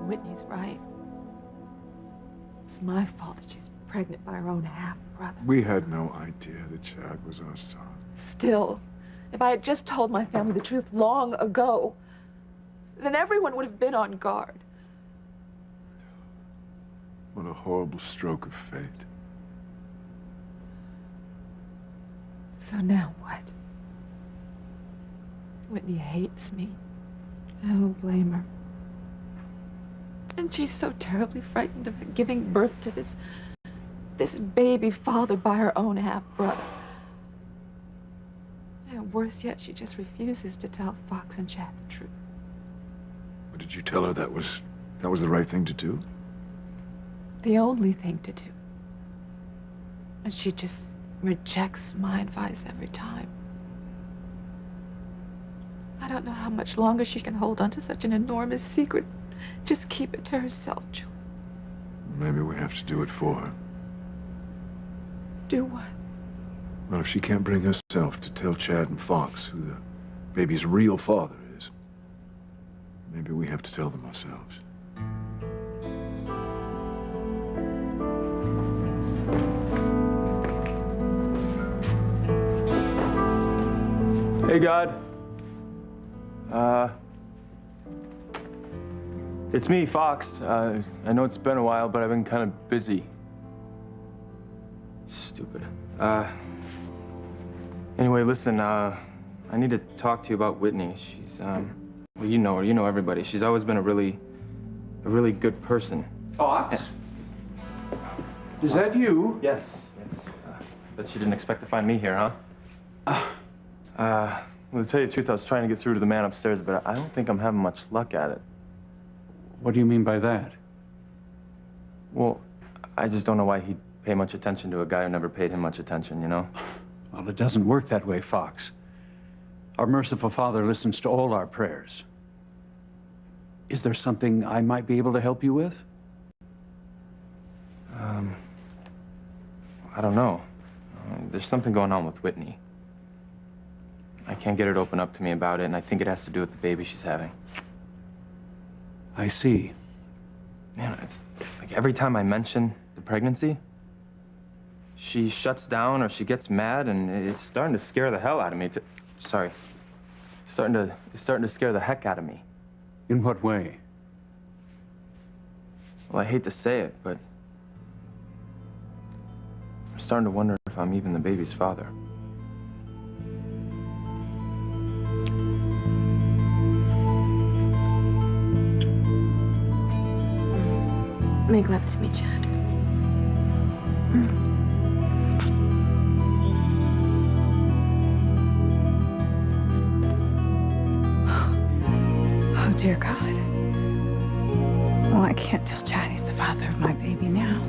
Whitney's right. It's my fault that she's pregnant by her own half-brother. We had no idea that Chad was our son. Still, if I had just told my family the truth long ago, then everyone would have been on guard. What a horrible stroke of fate. So now what? Whitney hates me. I don't blame her. And she's so terribly frightened of giving birth to this baby fathered by her own half-brother. And worse yet, she just refuses to tell Fox and Chad the truth. But did you tell her that was the right thing to do? The only thing to do. And she just rejects my advice every time. I don't know how much longer she can hold on to such an enormous secret. Just keep it to herself, Julie. Maybe we have to do it for her. Do what? Well, if she can't bring herself to tell Chad and Fox who the baby's real father is, maybe we have to tell them ourselves. Hey, God. It's me, Fox. I know it's been a while, but I've been kind of busy. Stupid. Anyway, listen, I need to talk to you about Whitney. She's, well, you know her, you know everybody. She's always been a really good person. Fox? Is that you? Yes. Bet you didn't expect to find me here, huh? Well, to tell you the truth, I was trying to get through to the man upstairs, but I don't think I'm having much luck at it. What do you mean by that? Well, I just don't know why he'd pay much attention to a guy who never paid him much attention, you know? Well, it doesn't work that way, Fox. Our merciful Father listens to all our prayers. Is there something I might be able to help you with? I don't know. There's something going on with Whitney. I can't get her to open up to me about it, and I think it has to do with the baby she's having. I see. Man, it's like every time I mention the pregnancy, she shuts down or she gets mad, and it's starting to scare the hell out of me. Sorry. It's starting to scare the heck out of me. In what way? Well, I hate to say it, but I'm starting to wonder if I'm even the baby's father. Make love to me, Chad. Oh, dear God. Well, I can't tell Chad he's the father of my baby now.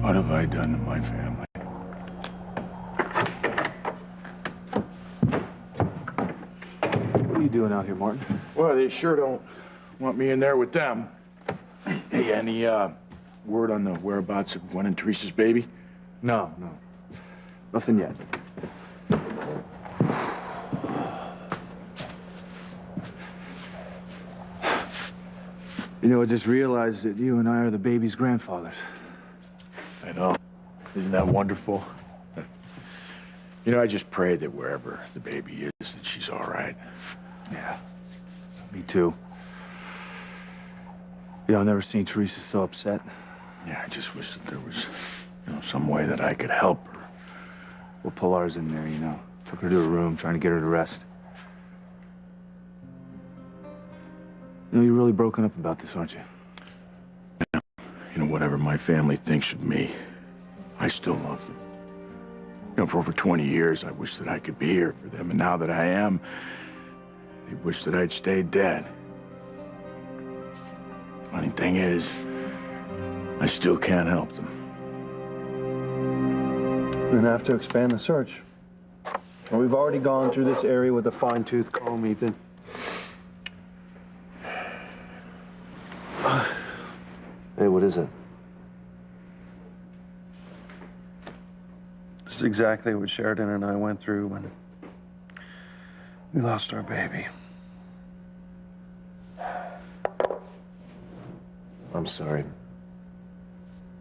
What have I done to my family? What are you doing out here, Martin? Well, they sure don't want me in there with them. Hey, any word on the whereabouts of Gwen and Teresa's baby? No. Nothing yet. You know, I just realized that you and I are the baby's grandfathers. I know. Isn't that wonderful? You know, I just pray that wherever the baby is, that she's all right. Yeah, me too. You know, I've never seen Teresa so upset. Yeah, I just wish that there was, you know, some way that I could help her. Well, Pilar's in there, you know. Took her to her room, trying to get her to rest. You know, you're really broken up about this, aren't you? Yeah. You know, whatever my family thinks of me, I still love them. You know, for over 20 years, I wish that I could be here for them. And now that I am, they wish that I'd stayed dead. Funny thing is, I still can't help them. We're gonna have to expand the search. And we've already gone through this area with a fine-tooth comb, Ethan. Hey, what is it? This is exactly what Sheridan and I went through We lost our baby. I'm sorry.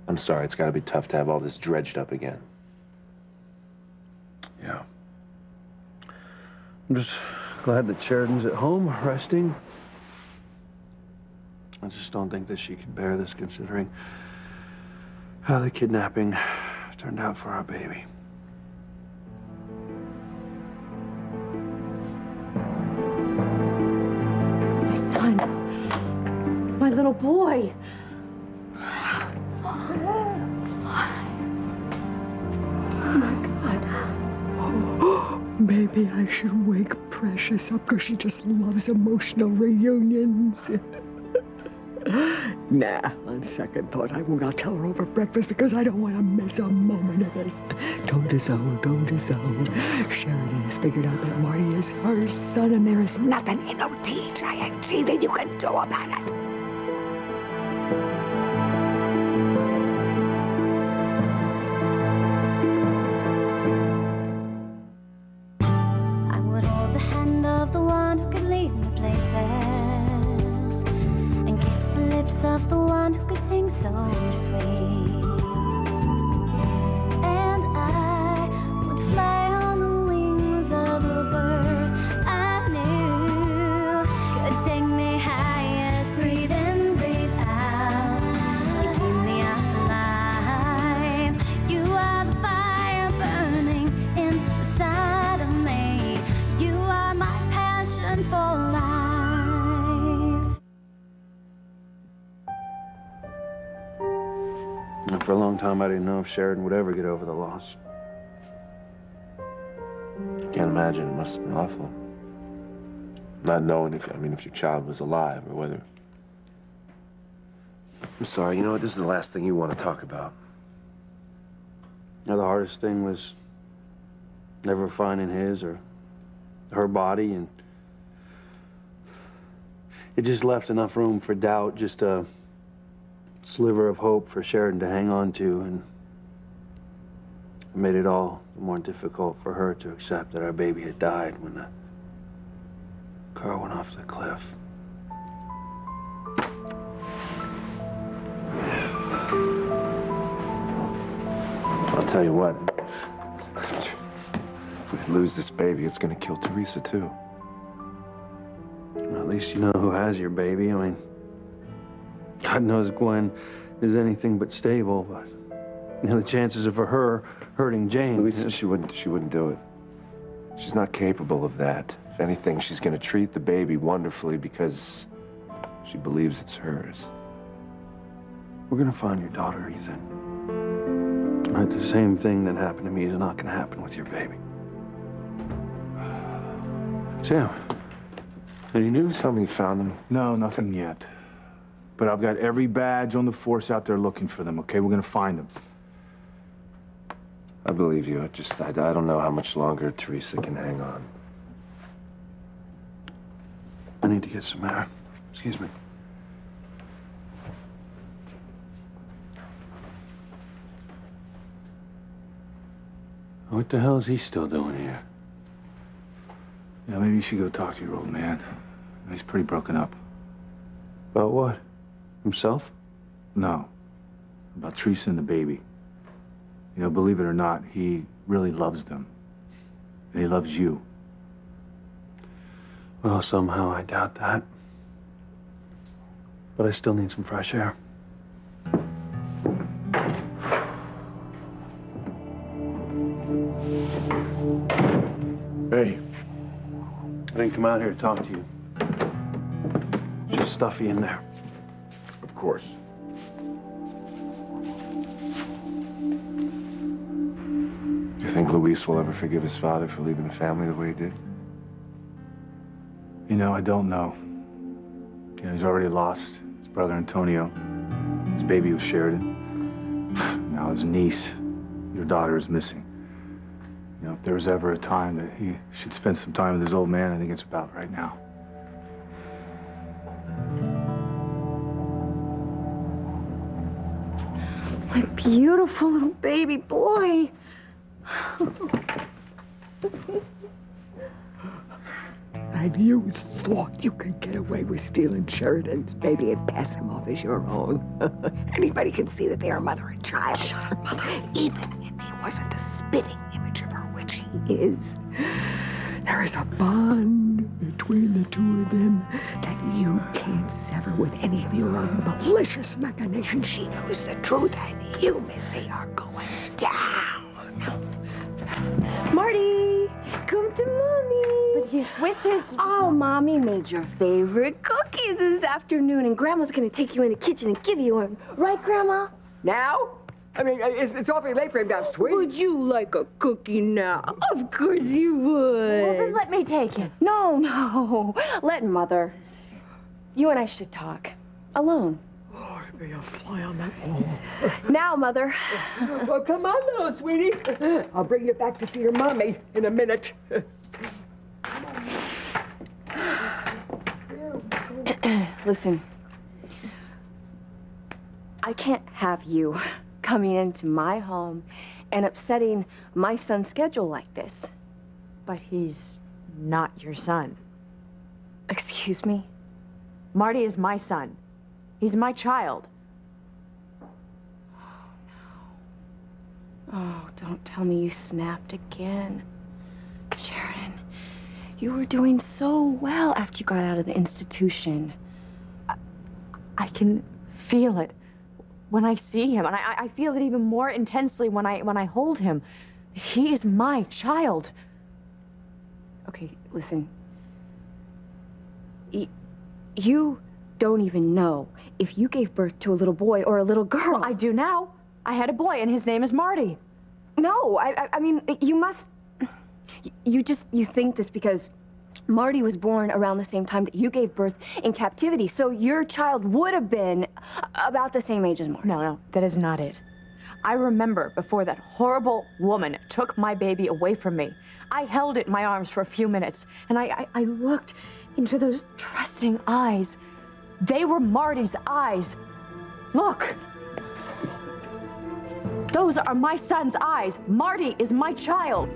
I'm sorry. It's got to be tough to have all this dredged up again. Yeah. I'm just glad that Sheridan's at home, resting. I just don't think that she could bear this, considering how the kidnapping turned out for our baby. My son. My little boy. Maybe I should wake Precious up because she just loves emotional reunions. Nah, on second thought, I will not tell her over breakfast because I don't want to miss a moment of this. Don't disown. Sheridan has figured out that Marty is her son, and there is nothing, N-O-T-H-I-N-G, that you can do about it. I would hold the hand of the one who could lead me places, and kiss the lips of the one who could sing so sweet. And I would fly on the wings of a bird I knew could take me high as breathe in, breathe out. You keep me alive. You are the fire burning inside of me. You are my passion for life. And for a long time, I didn't know if Sheridan would ever get over the loss. I can't imagine. It must have been awful. Not knowing if your child was alive or whether. I'm sorry. You know what? This is the last thing you want to talk about. Now, the hardest thing was never finding his or her body, and it just left enough room for doubt, just a sliver of hope for Sheridan to hang on to, and it made it all the more difficult for her to accept that our baby had died when the car went off the cliff. I'll tell you what. If we lose this baby, it's going to kill Teresa, too. Well, at least you know who has your baby. I mean, God knows Gwen is anything but stable, but you know, the chances of her hurting Jane. Louisa, she wouldn't do it. She's not capable of that. If anything, she's going to treat the baby wonderfully because she believes it's hers. We're gonna find your daughter, Ethan. Right, the same thing that happened to me is not gonna happen with your baby. Sam, any news? Tell me you found them. No, nothing yet. But I've got every badge on the force out there looking for them, okay? We're gonna find them. I believe you. I don't know how much longer Teresa can hang on. I need to get some air. Excuse me. What the hell is he still doing here? Yeah, maybe you should go talk to your old man. He's pretty broken up. About what? Himself? No. About Teresa and the baby. You know, believe it or not, he really loves them. And he loves you. Well, somehow I doubt that. But I still need some fresh air. Hey. I didn't come out here to talk to you. It's just stuffy in there. Of course. Do you think Luis will ever forgive his father for leaving the family the way he did? You know, I don't know. You know, he's already lost his brother Antonio. His baby was Sheridan. Now his niece, your daughter, is missing. You know, if there was ever a time that he should spend some time with his old man, I think it's about right now. My beautiful little baby boy. And you thought you could get away with stealing Sheridan's baby and pass him off as your own. Anybody can see that they are mother and child. Shut up, Mother. Even if he wasn't the spitting image of her, which he is. There is a bond between the two of them that you can't sever with any of your own malicious machinations. She knows the truth, and you, Missy, are going down. Marty, come to Mommy. But he's with his... Oh, Mommy made your favorite cookies this afternoon, and Grandma's gonna take you in the kitchen and give you one. Right, Grandma? Now? I mean, it's awfully late for him to have sweets. Would you like a cookie now? Of course you would. Well, then let me take it. No. Let Mother. You and I should talk. Alone. Oh, to be a fly on that wall. Now, Mother. Well, come on now, sweetie. I'll bring you back to see your mommy in a minute. Listen. I can't have you coming into my home and upsetting my son's schedule like this. But he's not your son. Excuse me? Marty is my son. He's my child. Oh, don't tell me you snapped again. Sheridan, you were doing so well after you got out of the institution. I can feel it when I see him, and I feel it even more intensely when I hold him. He is my child. Okay, listen. You don't even know if you gave birth to a little boy or a little girl. Well, I do now. I had a boy, and his name is Marty. No, I mean, you must... You think this because Marty was born around the same time that you gave birth in captivity, so your child would have been about the same age as Marty. No, that is not it. I remember before that horrible woman took my baby away from me. I held it in my arms for a few minutes, and I looked into those trusting eyes. They were Marty's eyes. Look. Those are my son's eyes. Marty is my child.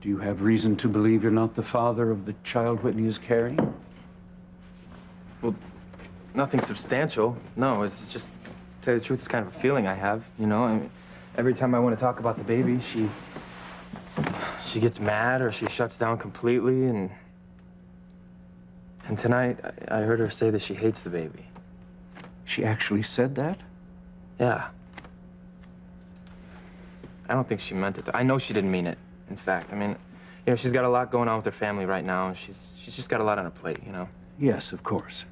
Do you have reason to believe you're not the father of the child Whitney is carrying? Well, nothing substantial. No, it's just, to tell you the truth, it's kind of a feeling I have, you know? I mean, every time I want to talk about the baby, she gets mad or she shuts down completely, and tonight I heard her say that she hates the baby. She actually said that? Yeah. I don't think she meant it. I know she didn't mean it, in fact. I mean, you know, she's got a lot going on with her family right now, and she's just got a lot on her plate, you know? Yes, of course.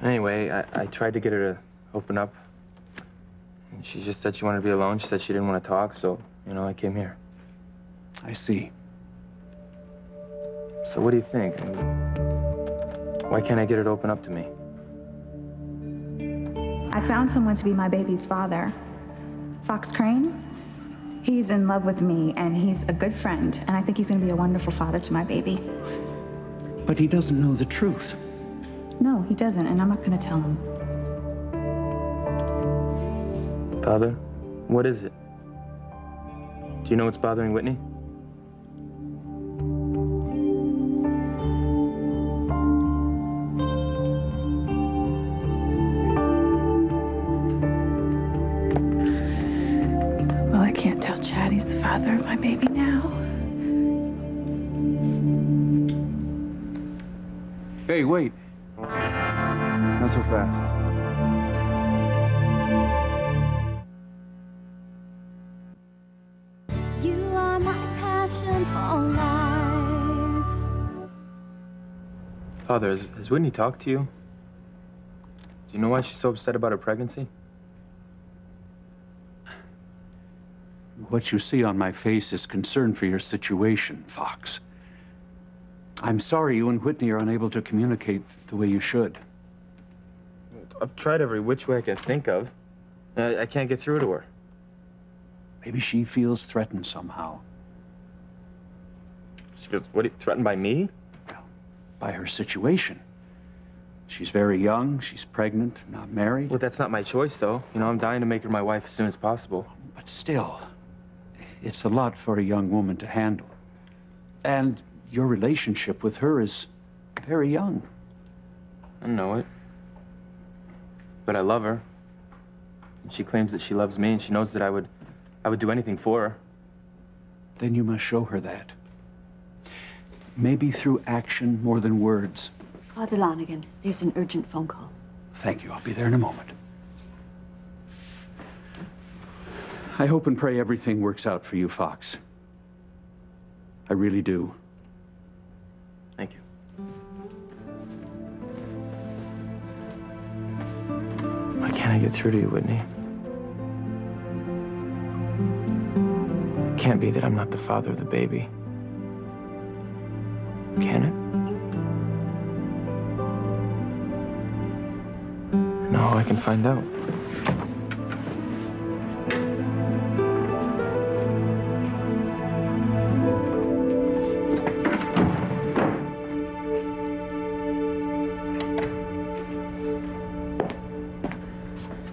Anyway, I tried to get her to open up, and she just said she wanted to be alone. She said she didn't want to talk, so, you know, I came here. I see. So what do you think? I mean, why can't I get her to open up to me? I found someone to be my baby's father. Fox Crane. He's in love with me, and he's a good friend, and I think he's going to be a wonderful father to my baby. But he doesn't know the truth. No, he doesn't, and I'm not going to tell him. Father, what is it? Do you know what's bothering Whitney? Well, I can't tell Chad he's the father of my baby now. Hey, wait. Not so fast. You are my passion for life. Father, has Whitney talked to you? Do you know why she's so upset about her pregnancy? What you see on my face is concern for your situation, Fox. I'm sorry you and Whitney are unable to communicate the way you should. I've tried every which way I can think of. I can't get through to her. Maybe she feels threatened somehow. She feels, threatened by me? By her situation. She's very young, she's pregnant, not married. Well, that's not my choice, though. You know, I'm dying to make her my wife as soon as possible. But still, it's a lot for a young woman to handle. And your relationship with her is very young. I know it. But I love her. And she claims that she loves me, and she knows that I would do anything for her. Then you must show her that. Maybe through action more than words. Father Lonigan, there's an urgent phone call. Thank you. I'll be there in a moment. I hope and pray everything works out for you, Fox. I really do. Thank you. Why can't I get through to you, Whitney? It can't be that I'm not the father of the baby. Can it? No, I can find out.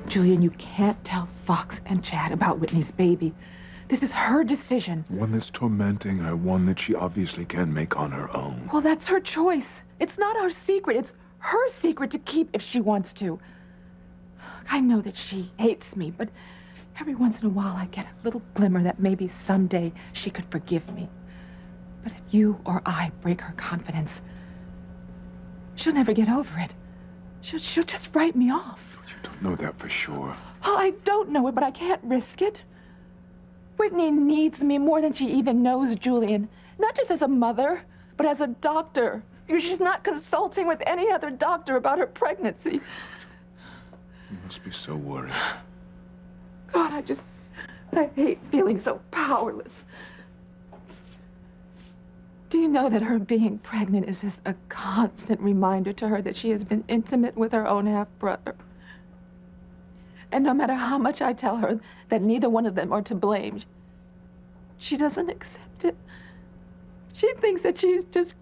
Julian, you can't tell Fox and Chad about Whitney's baby. This is her decision. One that's tormenting her, one that she obviously can make on her own. Well, that's her choice. It's not our secret. It's her secret to keep if she wants to. I know that she hates me, but every once in a while I get a little glimmer that maybe someday she could forgive me. But if you or I break her confidence, she'll never get over it. She'll just write me off. You don't know that for sure. Oh, I don't know it, but I can't risk it. Whitney needs me more than she even knows, Julian. Not just as a mother, but as a doctor. Because she's not consulting with any other doctor about her pregnancy. You must be so worried. God, I hate feeling so powerless. Do you know that her being pregnant is just a constant reminder to her that she has been intimate with her own half-brother? And no matter how much I tell her that neither one of them are to blame, she doesn't accept it. She thinks that she's just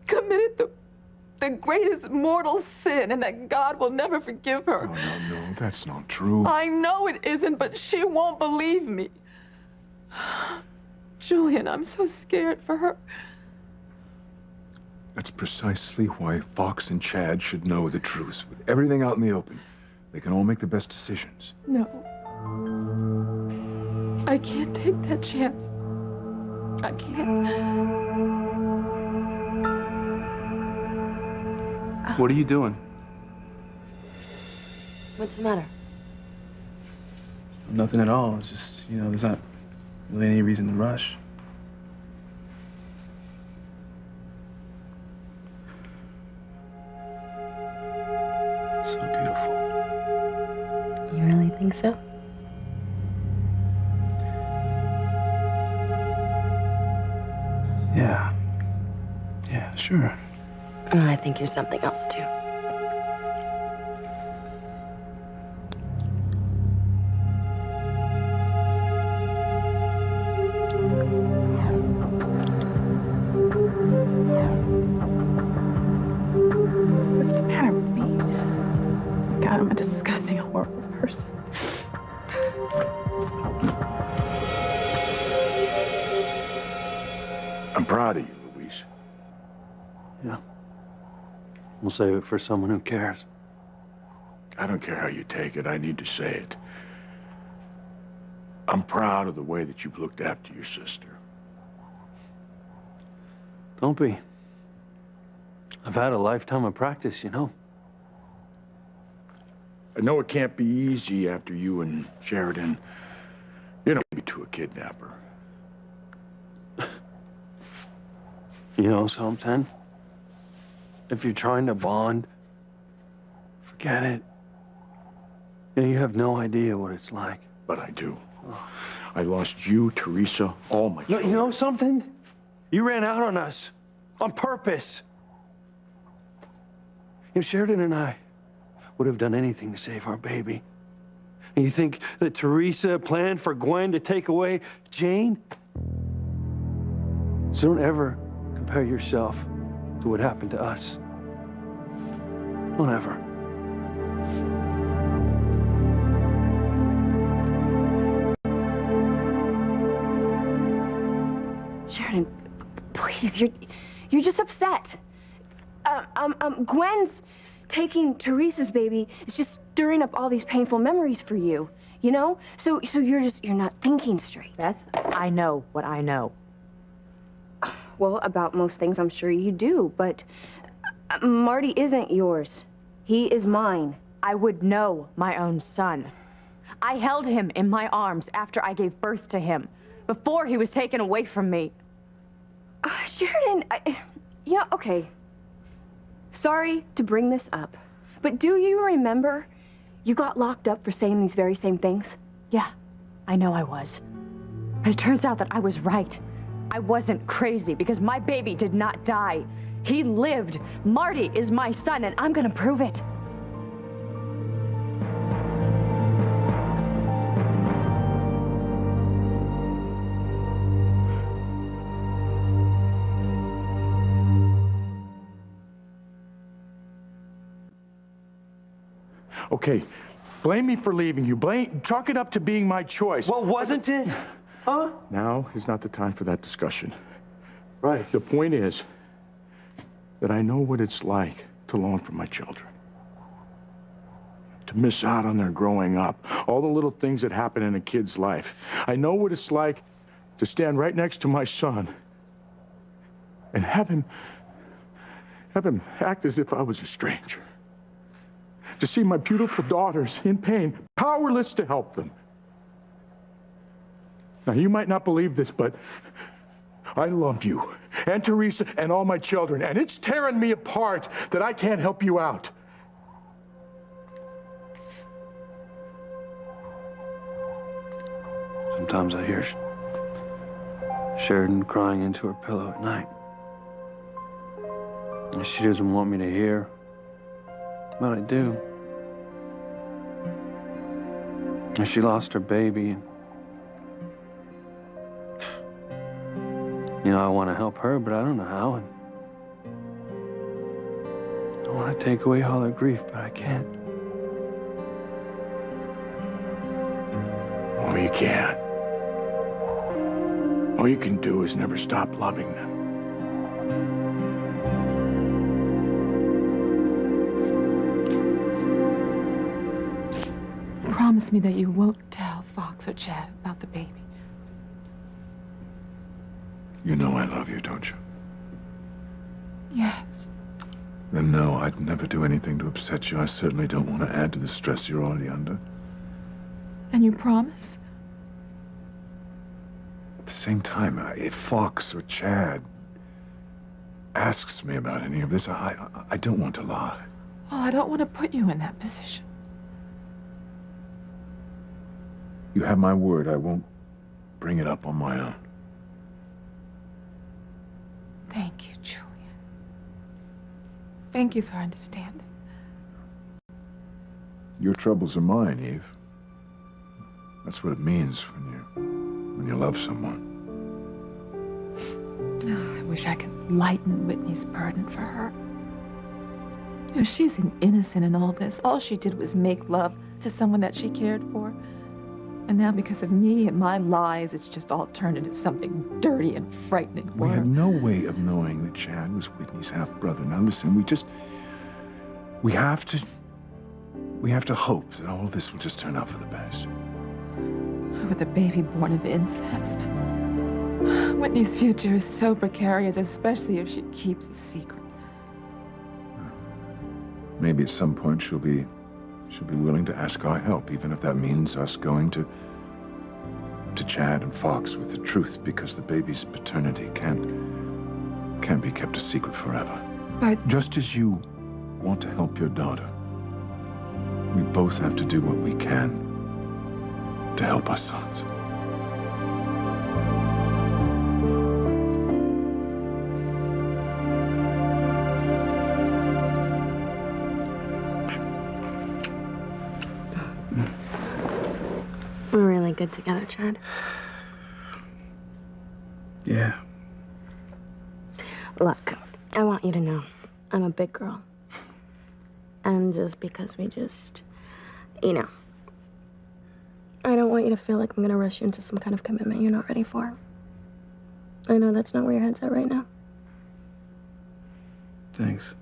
committed the greatest mortal sin and that God will never forgive her. Oh, no, that's not true. I know it isn't, but she won't believe me. Julian, I'm so scared for her. That's precisely why Fox and Chad should know the truth. With everything out in the open, they can all make the best decisions. No. I can't take that chance. I can't. What are you doing? What's the matter? Nothing at all. It's just, you know, there's not really any reason to rush. So beautiful. You really think so? Yeah. Yeah, sure. I think you're something else, too. What's the matter with me? God, I'm a disgusting, horrible person. I'm proud of you, Louise. Yeah. We'll save it for someone who cares. I don't care how you take it. I need to say it. I'm proud of the way that you've looked after your sister. Don't be. I've had a lifetime of practice, you know. I know it can't be easy after you and Sheridan, you know, to a kidnapper. You know something? If you're trying to bond, forget it. You know, you have no idea what it's like. But I do. I lost you, Teresa, all my children. You know something? You ran out on us on purpose. You know, Sheridan and I would have done anything to save our baby. And you think that Teresa planned for Gwen to take away Jane? So don't ever compare yourself to what happened to us. Whatever. Sheridan, please, you're just upset. Gwen's taking Teresa's baby is just stirring up all these painful memories for you, you know? So you're not thinking straight. Beth, I know what I know. Well, about most things, I'm sure you do, but Marty isn't yours. He is mine. I would know my own son. I held him in my arms after I gave birth to him, before he was taken away from me. Sheridan, okay. Sorry to bring this up, but do you remember you got locked up for saying these very same things? Yeah, I know I was. But it turns out that I was right. I wasn't crazy because my baby did not die. He lived. Marty is my son, and I'm gonna prove it. Okay, blame me for leaving you. Chalk it up to being my choice. Well, wasn't it? Huh? Now is not the time for that discussion. Right. The point is that I know what it's like to long for my children. To miss out on their growing up. All the little things that happen in a kid's life. I know what it's like to stand right next to my son and have him act as if I was a stranger. To see my beautiful daughters in pain, powerless to help them. Now, you might not believe this, but I love you and Teresa and all my children, and it's tearing me apart that I can't help you out. Sometimes I hear Sheridan crying into her pillow at night. And she doesn't want me to hear, but I do. And she lost her baby. You know, I want to help her, but I don't know how. And I want to take away all her grief, but I can't. Oh, you can't. All you can do is never stop loving them. Promise me that you won't tell Fox or Chad about the baby. You know I love you, don't you? Yes. Then no, I'd never do anything to upset you. I certainly don't want to add to the stress you're already under. And you promise? At the same time, if Fox or Chad asks me about any of this, I don't want to lie. Oh, I don't want to put you in that position. You have my word, I won't bring it up on my own. Thank you, Julian. Thank you for understanding. Your troubles are mine, Eve. That's what it means when you love someone. Oh, I wish I could lighten Whitney's burden for her. You know, she's an innocent in all this. All she did was make love to someone that she cared for. And now because of me and my lies, it's just all turned into something dirty and frightening for We her. had no way of knowing that Chad was Whitney's half-brother. Now listen, we have to hope that all of this will just turn out for the best. With a baby born of incest. Whitney's future is so precarious, especially if she keeps a secret. Maybe at some point she'll be willing to ask our help, even if that means us going to Chad and Fox with the truth, because the baby's paternity can't be kept a secret forever. But just as you want to help your daughter, we both have to do what we can to help our sons. We're really good together, Chad. Yeah. Look, I want you to know I'm a big girl. And just because we just, you know, I don't want you to feel like I'm gonna rush you into some kind of commitment you're not ready for. I know that's not where your head's at right now. Thanks.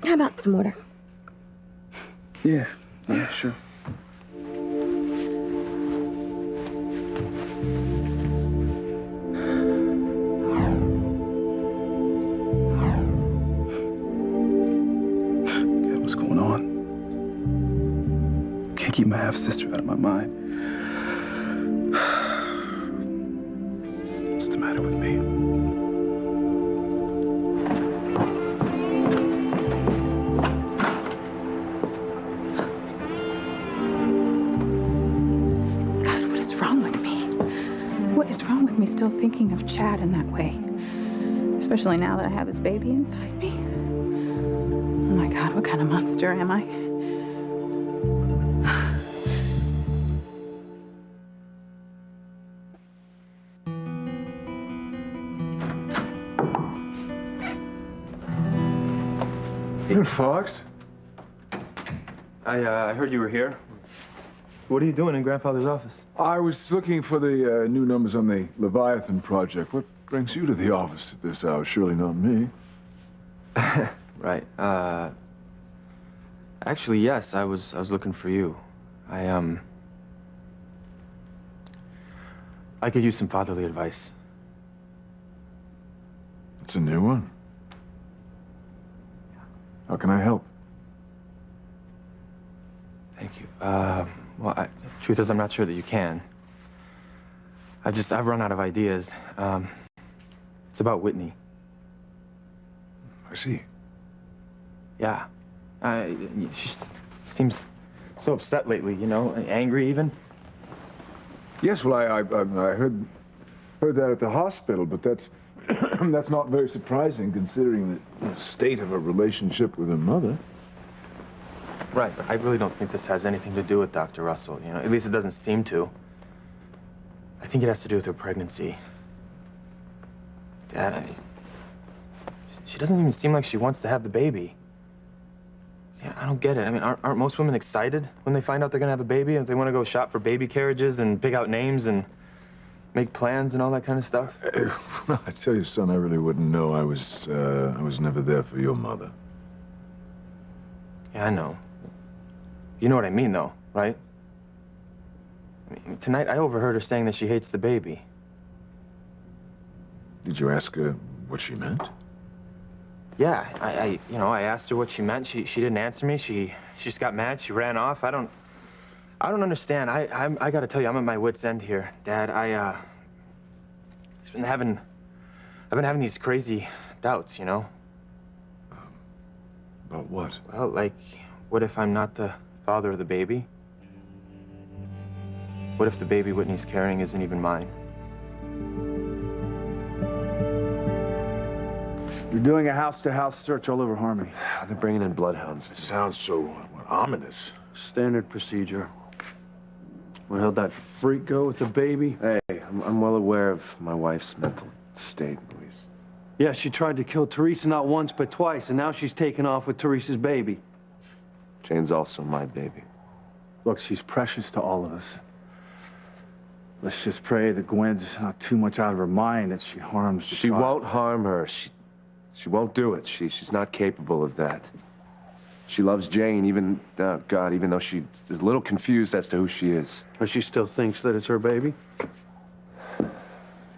How about some water? Yeah, sure. God, what's going on? Can't keep my half-sister out of my mind. What's the matter with me? What is wrong with me still thinking of Chad in that way? Especially now that I have his baby inside me. Oh my God, what kind of monster am I? Hey, Fox. I heard you were here. What are you doing in Grandfather's office? I was looking for the new numbers on the Leviathan project. What brings you to the office at this hour? Surely not me. Right. Actually, yes, I was looking for you. I could use some fatherly advice. It's a new one. How can I help? Thank you. Well, truth is, I'm not sure that you can. I've run out of ideas. It's about Whitney. I see. Yeah. She seems so upset lately, you know, angry even. Yes, well, I heard that at the hospital, but that's that's not very surprising considering the state of a relationship with her mother. Right, but I really don't think this has anything to do with Dr. Russell, you know, at least it doesn't seem to. I think it has to do with her pregnancy. Dad, she doesn't even seem like she wants to have the baby. Yeah, I don't get it. I mean, aren't most women excited when they find out they're gonna have a baby and they want to go shop for baby carriages and pick out names and make plans and all that kind of stuff? I tell you, son, I really wouldn't know. I was never there for your mother. Yeah, I know. You know what I mean, though, right? I mean, tonight, I overheard her saying that she hates the baby. Did you ask her what she meant? Yeah, I asked her what she meant. She didn't answer me. She just got mad. She ran off. I don't understand. I got to tell you, I'm at my wit's end here, Dad. I've been having these crazy doubts, you know. About what? Well, like, what if I'm not the father of the baby? What if the baby Whitney's carrying isn't even mine? You're doing a house-to-house search all over Harmony. They're bringing in bloodhounds. It sounds so ominous. Standard procedure. Well, how'd that freak go with the baby? Hey, I'm well aware of my wife's mental state, Louise. Yeah, she tried to kill Teresa not once, but twice, and now she's taken off with Teresa's baby. Jane's also my baby. Look, she's precious to all of us. Let's just pray that Gwen's not too much out of her mind, that she harms the She child. won't harm her. She won't do it. She's not capable of that. She loves Jane, even though she is a little confused as to who she is. But she still thinks that it's her baby?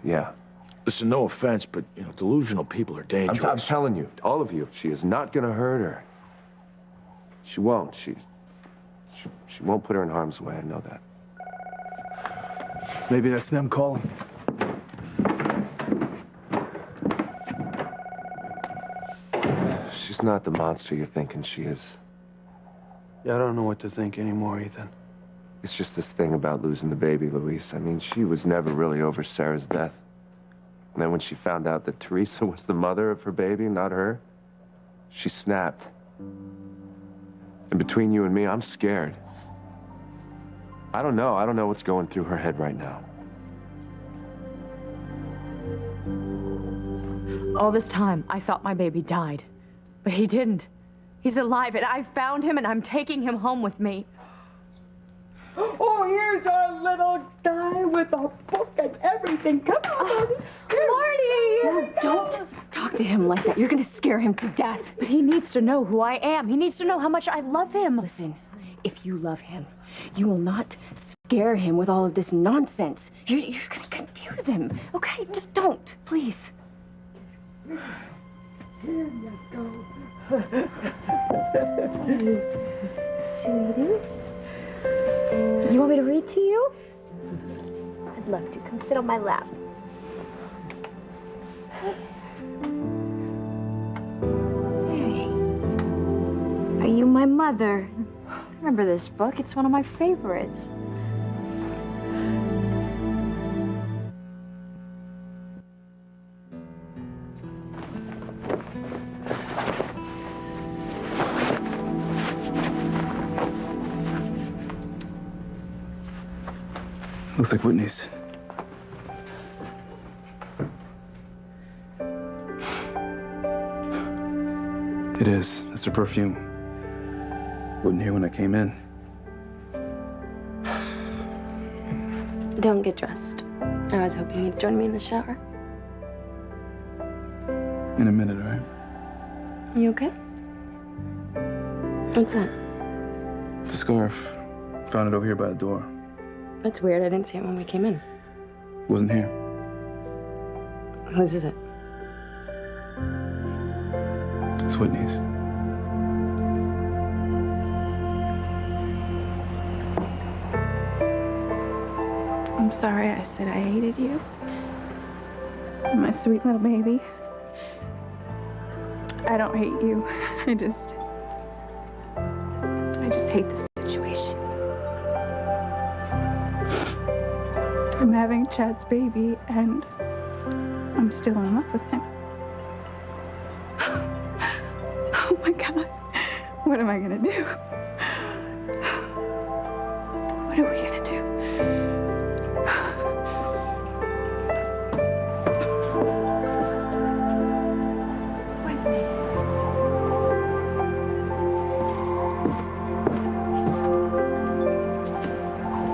Yeah. Listen, no offense, but, you know, delusional people are dangerous. I'm telling you, all of you, she is not gonna hurt her. She won't. She won't put her in harm's way. I know that. Maybe that's them calling. She's not the monster you're thinking she is. Yeah, I don't know what to think anymore, Ethan. It's just this thing about losing the baby, Louise. I mean, she was never really over Sarah's death. And then when she found out that Teresa was the mother of her baby, not her, she snapped. And between you and me, I'm scared. I don't know what's going through her head right now. All this time, I thought my baby died. But he didn't. He's alive, and I found him, and I'm taking him home with me. Oh, here's our little guy with a book and everything. Come on, Marty. Marty! Don't talk to him like that. You're gonna scare him to death. But he needs to know who I am. He needs to know how much I love him. Listen, if you love him, you will not scare him with all of this nonsense. You're gonna confuse him. Okay, just don't, please. Here you go. Sweetie, you want me to read to you? I'd love to. Come sit on my lap. Hey, are you my mother? Remember this book? It's one of my favorites. Looks like Whitney's. It is. It's her perfume. Wasn't here when I came in. Don't get dressed. I was hoping you'd join me in the shower. In a minute, all right? You okay? What's that? It's a scarf. Found it over here by the door. That's weird. I didn't see it when we came in. Wasn't here. Whose is it? It's Whitney's. I'm sorry I said I hated you. My sweet little baby. I don't hate you. I just hate the situation. I'm having Chad's baby, and I'm still in love with him. Oh my God. What am I gonna do? What are we gonna do?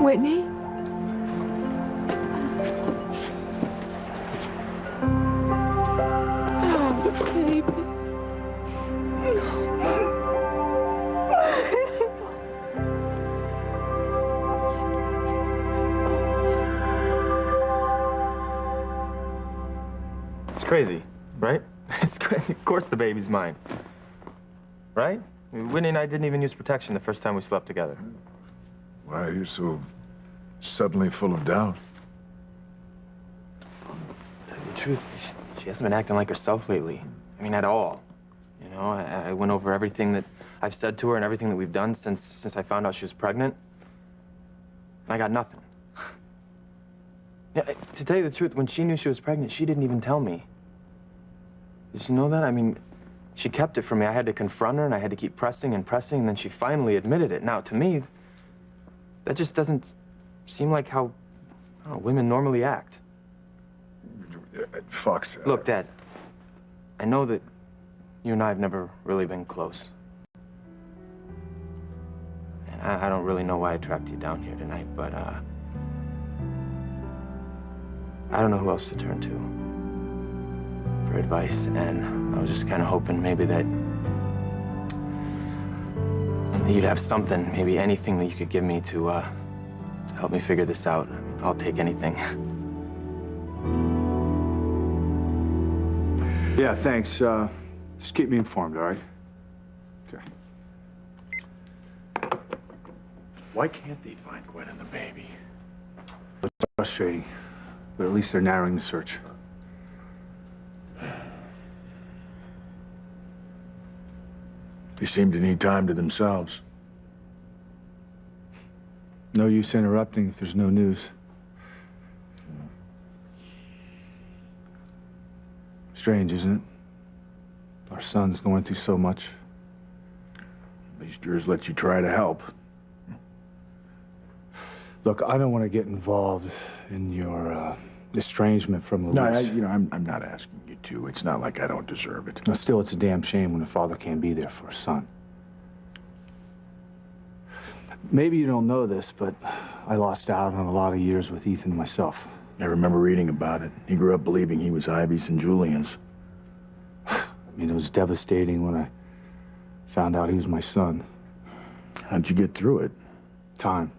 Whitney? Oh, baby. It's crazy, right? It's crazy. Of course the baby's mine. Right? I mean, Whitney and I didn't even use protection the first time we slept together. Why are you so suddenly full of doubt? Tell you the truth, she hasn't been acting like herself lately. I mean, at all. You know, I went over everything that I've said to her and everything that we've done since I found out she was pregnant. And I got nothing. Yeah, to tell you the truth, when she knew she was pregnant, she didn't even tell me. Did you know that? I mean, she kept it from me. I had to confront her, and I had to keep pressing and pressing, and then she finally admitted it. Now, to me, that just doesn't seem like how, I don't know, women normally act. Fox. Look, Dad, I know that you and I have never really been close. And I don't really know why I tracked you down here tonight, but, I don't know who else to turn to for advice, and I was just kind of hoping maybe that you'd have something, maybe anything that you could give me to help me figure this out. I'll take anything. Yeah, thanks. Just keep me informed, all right? Okay. Why can't they find Gwen and the baby? It's frustrating, but at least they're narrowing the search. They seem to need time to themselves. No use interrupting if there's no news. Strange, isn't it? Our son's going through so much. At least yours lets you try to help. Look, I don't want to get involved in your estrangement from Louise. No, I'm not asking you to. It's not like I don't deserve it. No, still, it's a damn shame when a father can't be there for a son. Maybe you don't know this, but I lost out on a lot of years with Ethan myself. I remember reading about it. He grew up believing he was Ivy's and Julian's. I mean, it was devastating when I found out he was my son. How'd you get through it? Time.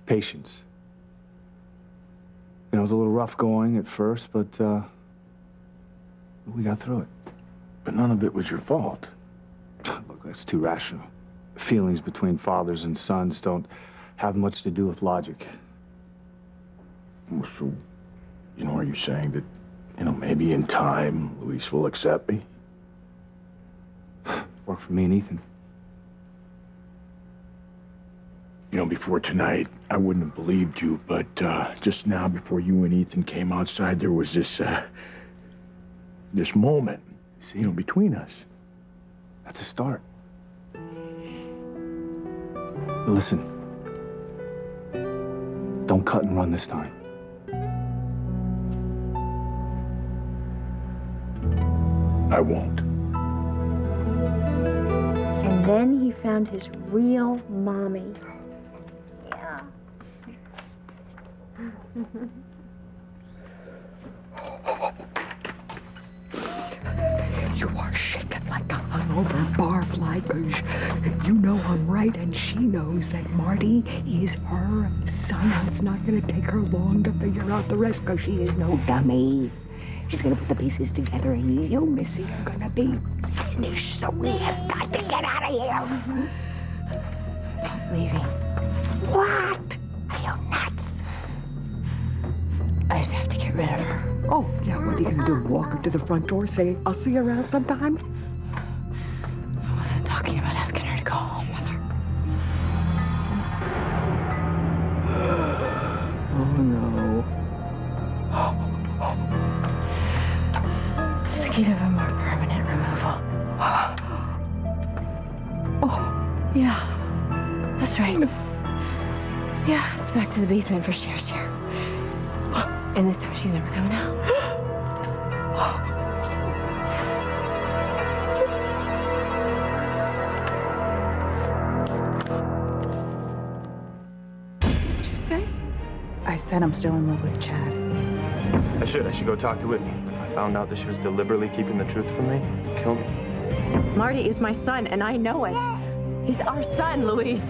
Patience. You know, it was a little rough going at first, but we got through it. But none of it was your fault. Look, that's too rational. Feelings between fathers and sons don't have much to do with logic. Well, so, are you saying that, maybe in time, Luis will accept me? Work for me and Ethan. Before tonight, I wouldn't have believed you, but just now, before you and Ethan came outside, there was this moment, between us. That's a start. But listen, don't cut and run this time. I won't. And then he found his real mommy. Yeah. You are shaking like a hungover barfly, because you know I'm right, and she knows that Marty is her son, and it's not going to take her long to figure out the rest, because she is no dummy. She's going to put the pieces together, and you, Missy, are going to be finished, so we have got to get out of here. I'm leaving. What? Are you nuts? I just have to get rid of her. Oh, yeah, what are you going to do? Walk her to the front door, say, I'll see you around sometime? I wasn't talking about asking her to go home with her. Oh, no. Thinking of a more permanent removal. Oh, yeah. That's right. Yeah, it's back to the basement for Cher's share. And this time she's never coming out. What did you say? I said I'm still in love with Chad. I should go talk to Whitney. If I found out that she was deliberately keeping the truth from me, it'd kill me. Marty is my son, and I know it. He's our son, Luis.